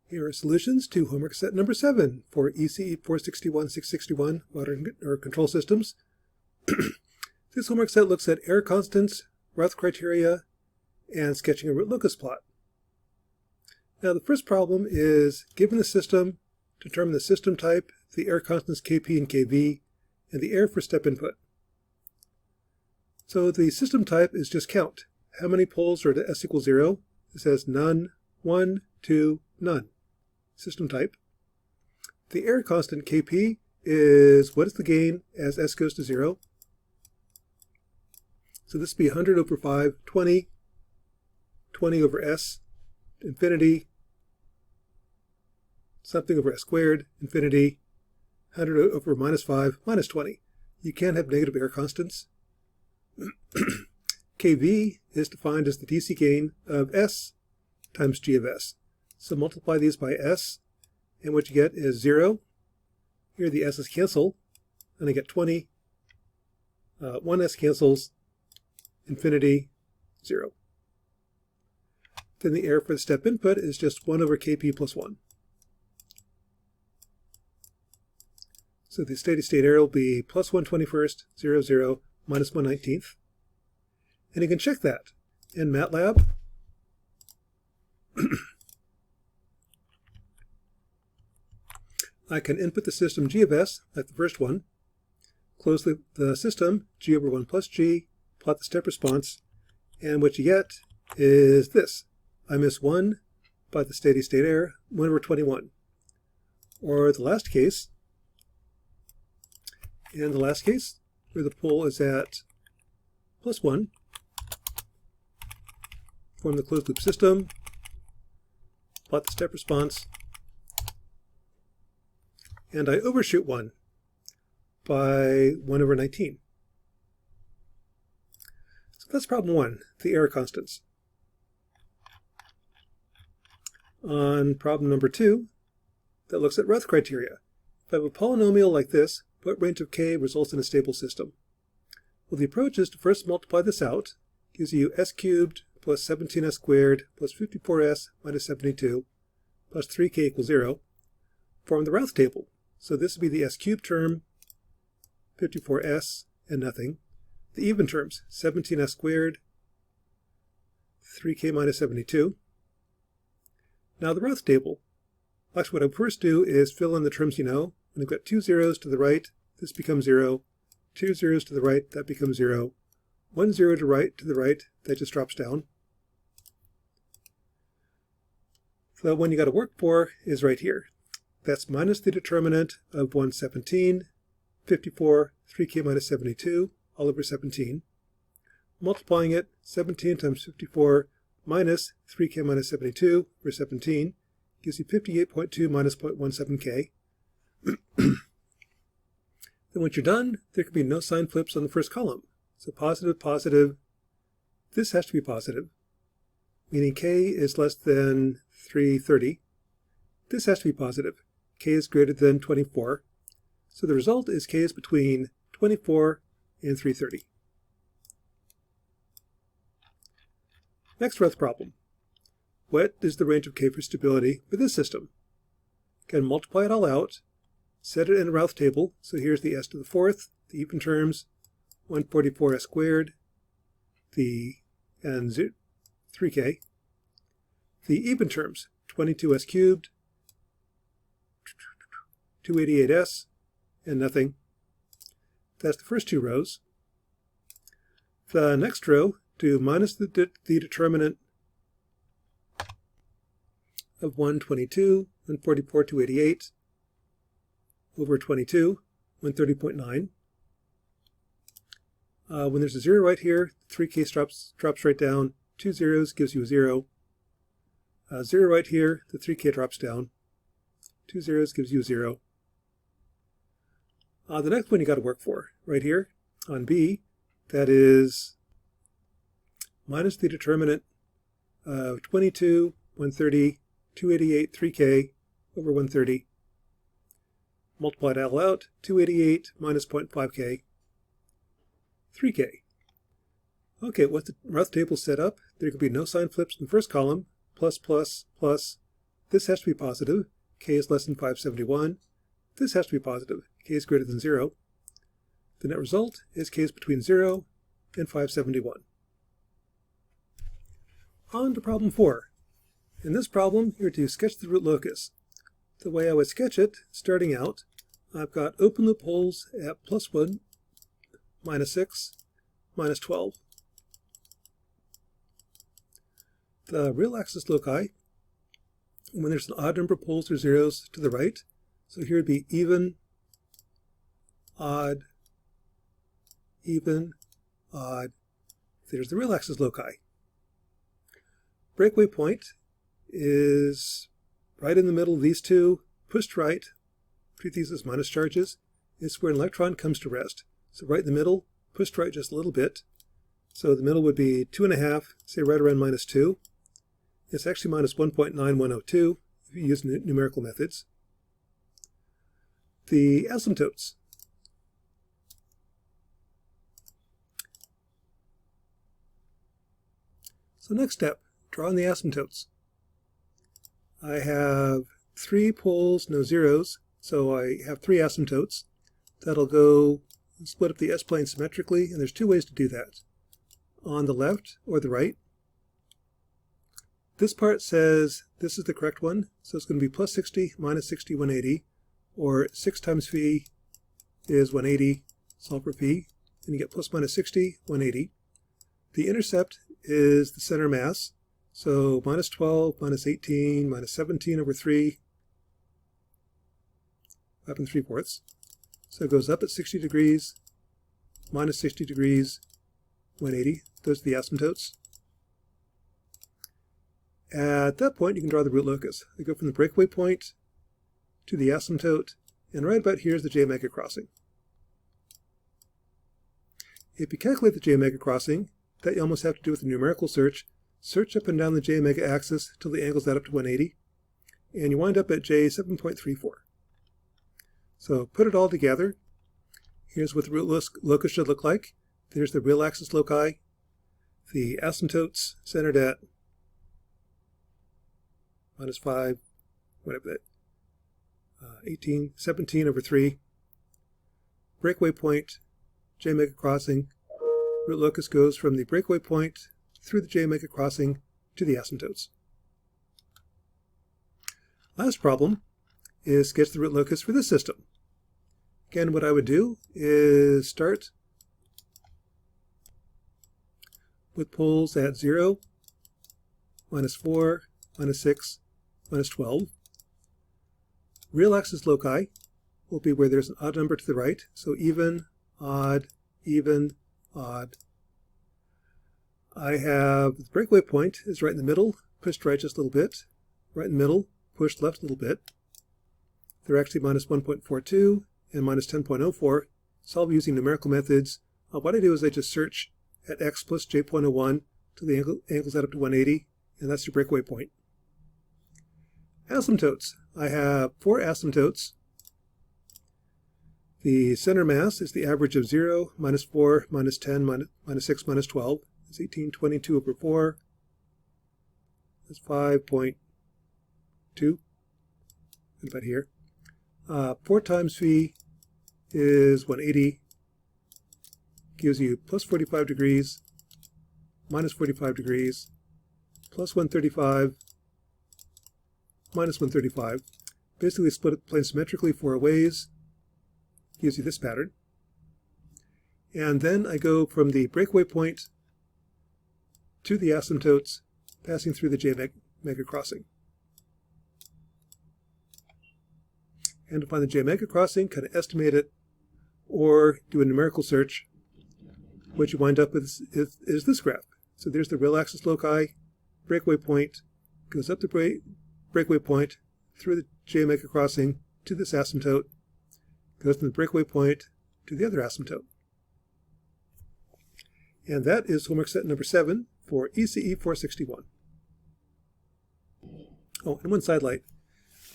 Here are solutions to homework set number 7 for ECE 461-661 Modern Control Systems. This homework set looks at error constants, Routh criteria, and sketching a locus plot. Now the first problem is, given the system, determine the system type, the error constants Kp and Kv, and the error for step input. So the system type is just count. How many poles are to s equals 0? It says none, 1, 2, none. System type. The error constant Kp is what is the gain as s goes to 0. So this would be 100 over 5, 20, 20 over s, infinity, something over s squared, infinity, 100 over minus 5, minus 20. You can't have negative error constants. Kv is defined as the DC gain of s times g of s. So multiply these by s, and what you get is 0. Here the s's cancel, and I get 20. 1s cancels, infinity, 0. Then the error for the step input is just 1 over Kp plus 1. So the steady state error will be plus 1/21, 0, 0, minus 1/19. And you can check that in MATLAB. I can input the system g of s, like the first one, close the system, g over 1 plus g, plot the step response, and what you get is this. I miss 1 by the steady state error, 1 over 21. Or the last case, where the pole is at plus 1, form the closed loop system, plot the step response, and I overshoot 1 by 1 over 19. So that's problem 1, the error constants. On problem number 2, that looks at Routh criteria. If I have a polynomial like this, what range of k results in a stable system? Well, the approach is to first multiply this out. Gives you s cubed plus 17s squared plus 54s minus 72 plus 3k equals 0. Form the Routh table. So this would be the s cubed term, 54s, and nothing. The even terms, 17s squared, 3k minus 72. Now the Routh table. Actually, what I first do is fill in the terms you know. When I've got 2 zeros to the right, this becomes 0. 2 zeros to the right, that becomes 0. 1 0 to the right, that just drops down. So the one you got to work for is right here. That's minus the determinant of 117, 54, 3k minus 72, all over 17. Multiplying it, 17 times 54 minus 3k minus 72 over 17 gives you 58.2 minus 0.17k. Then once you're done, there can be no sign flips on the first column. So positive, positive. This has to be positive, meaning k is less than 330. This has to be positive. K is greater than 24. So the result is k is between 24 and 330. Next Routh problem. What is the range of k for stability for this system? Again, multiply it all out, set it in a Routh table. So here's the s to the 4th, the even terms, 144s squared, and 3k. The even terms, 22s cubed, 288s, and nothing. That's the first two rows. The next row, do minus the determinant of 122, 144, 288, over 22, 130.9. When there's a 0 right here, 3k drops right down. 2 zeros gives you a 0. 0 right here, the 3k drops down. 2 zeros gives you a 0. The next one you got to work for, right here on B, that is minus the determinant of 22, 130, 288, 3k over 130. Multiply it all out, 288 minus 0.5k, 3k. Okay, once the Routh table is set up, there can be no sign flips in the first column, plus, plus, plus. This has to be positive. K is less than 571. This has to be positive. K is greater than 0. The net result is K is between 0 and 571. On to problem 4. In this problem, you're to sketch the root locus. The way I would sketch it, starting out, I've got open loop holes at +1, -6, -12. The real axis loci, when there's an odd number of poles or zeros to the right, so here would be even, odd, even, odd. There's the real axis loci. Breakaway point is right in the middle of these two, pushed right, treat these as minus charges. It's where an electron comes to rest. So right in the middle, pushed right just a little bit. So the middle would be 2.5, say right around -2. It's actually -1.9102 if you use numerical methods. The asymptotes. So next step, draw in the asymptotes. I have 3 poles, no zeros, so I have 3 asymptotes. That'll go split up the S-plane symmetrically, and there's 2 ways to do that. On the left or the right. This part says this is the correct one, so it's going to be +60, -60, 180, or 6 times phi is 180, solve for phi, and you get +/-60, 180. The intercept is the center mass, so -12, -18, -17 over 3, 5 3/4. So it goes up at 60 degrees, -60 degrees, 180. Those are the asymptotes. At that point, you can draw the root locus. They go from the breakaway point to the asymptote, and right about here is the j-omega crossing. If you calculate the j-omega crossing, that you almost have to do with a numerical search. Search up and down the j-omega axis till the angles add up to 180, and you wind up at j7.34. So put it all together. Here's what the root locus should look like. There's the real axis loci, the asymptotes centered at -5, whatever that, 18, 17 over 3. Breakaway point, j-omega crossing. Root locus goes from the breakaway point through the j-omega crossing to the asymptotes. Last problem is sketch the root locus for this system. Again, what I would do is start with poles at 0, -4, -6, -12. Real axis loci will be where there's an odd number to the right, so even, odd, odd. I have the breakaway point is right in the middle, pushed right just a little bit, right in the middle, pushed left a little bit. They're actually -1.42 and -10.04. Solve using numerical methods. What I do is I just search at x plus j.01 till the angles add up to 180, and that's your breakaway point. Asymptotes. I have 4 asymptotes. The center mass is the average of 0, -4, -10, -6, -12. It's 1822 over 4. That's 5.2. About here. 4 times phi is 180. Gives you +45 degrees, -45 degrees, +135, -135. Basically split the plane symmetrically 4 ways. Gives you this pattern. And then I go from the breakaway point to the asymptotes, passing through the j-omega crossing. And to find the j-omega crossing, kind of estimate it, or do a numerical search. What you wind up with is this graph. So there's the real axis loci, breakaway point, goes up the breakaway point, through the j-omega crossing to this asymptote, goes from the breakaway point to the other asymptote. And that is homework set number 7 for ECE 461. Oh, and one sidelight.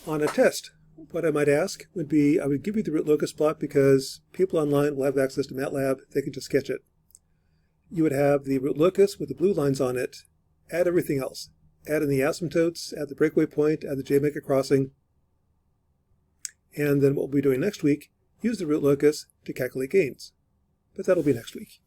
On a test, what I might ask would be, I would give you the root locus plot because people online will have access to MATLAB. They can just sketch it. You would have the root locus with the blue lines on it. Add everything else. add in the asymptotes, add the breakaway point, add the j-omega crossing, and then what we'll be doing next week, use the root locus to calculate gains. But that'll be next week.